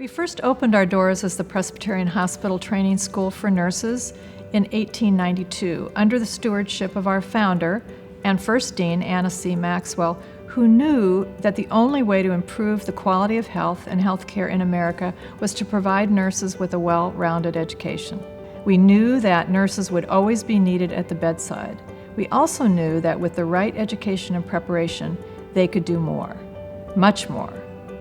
We first opened our doors as the Presbyterian Hospital Training School for Nurses in 1892 under the stewardship of our founder and first dean, Anna C. Maxwell, who knew that the only way to improve the quality of health and healthcare in America was to provide nurses with a well-rounded education. We knew that nurses would always be needed at the bedside. We also knew that with the right education and preparation, they could do more, much more.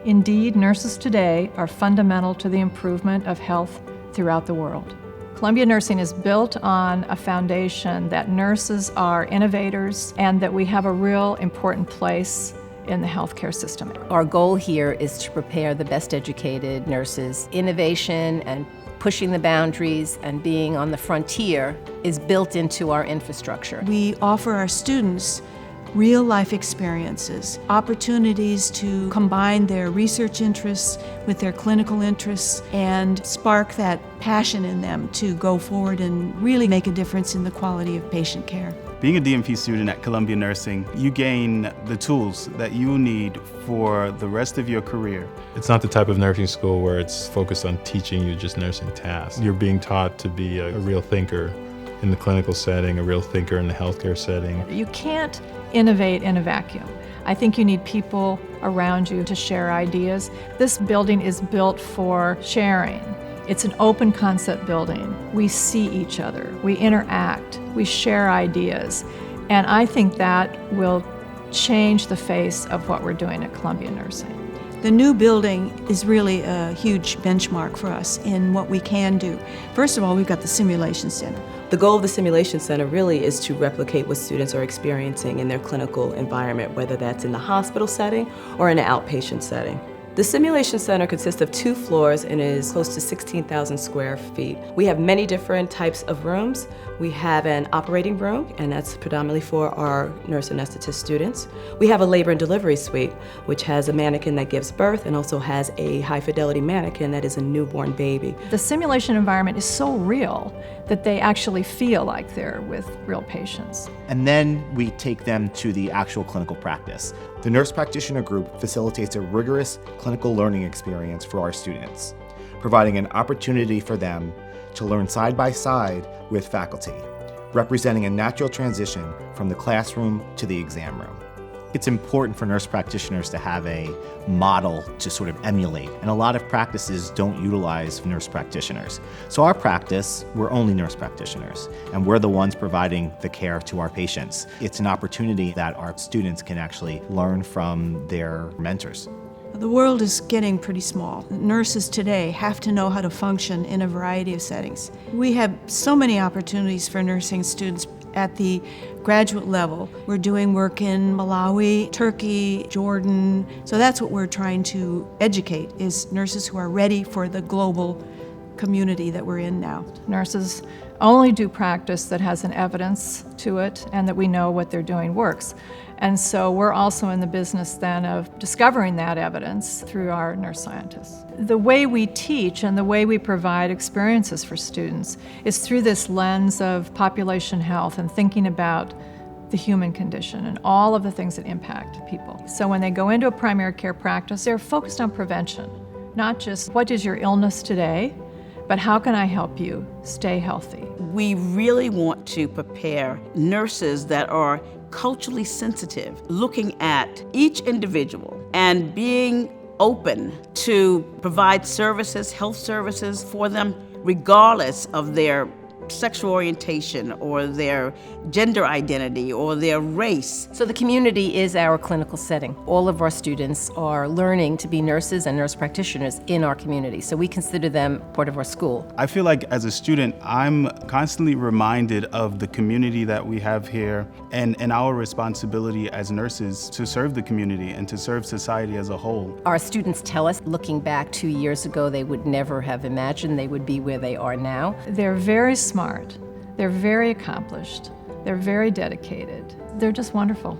Indeed, nurses today are fundamental to the improvement of health throughout the world. Columbia Nursing is built on a foundation that nurses are innovators and that we have a real important place in the healthcare system. Our goal here is to prepare the best educated nurses. Innovation and pushing the boundaries and being on the frontier is built into our infrastructure. We offer our students real-life experiences, opportunities to combine their research interests with their clinical interests and spark that passion in them to go forward and really make a difference in the quality of patient care. Being a DMP student at Columbia Nursing, you gain the tools that you need for the rest of your career. It's not the type of nursing school where it's focused on teaching you just nursing tasks. You're being taught to be a real thinker in the clinical setting, a real thinker in the healthcare setting. You can't innovate in a vacuum. I think you need people around you to share ideas. This building is built for sharing. It's an open concept building. We see each other, we interact, we share ideas, and I think that will change the face of what we're doing at Columbia Nursing. The new building is really a huge benchmark for us in what we can do. First of all, we've got the Simulation Center. The goal of the Simulation Center really is to replicate what students are experiencing in their clinical environment, whether that's in the hospital setting or in an outpatient setting. The Simulation Center consists of 2 floors and is close to 16,000 square feet. We have many different types of rooms. We have an operating room, and that's predominantly for our nurse anesthetist students. We have a labor and delivery suite, which has a mannequin that gives birth and also has a high-fidelity mannequin that is a newborn baby. The simulation environment is so real that they actually feel like they're with real patients. And then we take them to the actual clinical practice. The Nurse Practitioner Group facilitates a rigorous clinical learning experience for our students, providing an opportunity for them to learn side by side with faculty, representing a natural transition from the classroom to the exam room. It's important for nurse practitioners to have a model to sort of emulate, and a lot of practices don't utilize nurse practitioners. So our practice, we're only nurse practitioners, and we're the ones providing the care to our patients. It's an opportunity that our students can actually learn from their mentors. The world is getting pretty small. Nurses today have to know how to function in a variety of settings. We have so many opportunities for nursing students at the graduate level. We're doing work in Malawi, Turkey, Jordan. So that's what we're trying to educate, is nurses who are ready for the global community that we're in now. Nurses only do practice that has an evidence to it and that we know what they're doing works. And so we're also in the business then of discovering that evidence through our nurse scientists. The way we teach and the way we provide experiences for students is through this lens of population health and thinking about the human condition and all of the things that impact people. So when they go into a primary care practice, they're focused on prevention, not just what is your illness today, but how can I help you stay healthy? We really want to prepare nurses that are culturally sensitive, looking at each individual and being open to provide services, health services for them, regardless of their sexual orientation or their gender identity or their race. So the community is our clinical setting. All of our students are learning to be nurses and nurse practitioners in our community, so we consider them part of our school. I feel like as a student, I'm constantly reminded of the community that we have here and our responsibility as nurses to serve the community and to serve society as a whole. Our students tell us, looking back 2 years ago, they would never have imagined they would be where they are now. They're very smart, they're very accomplished, they're very dedicated, they're just wonderful.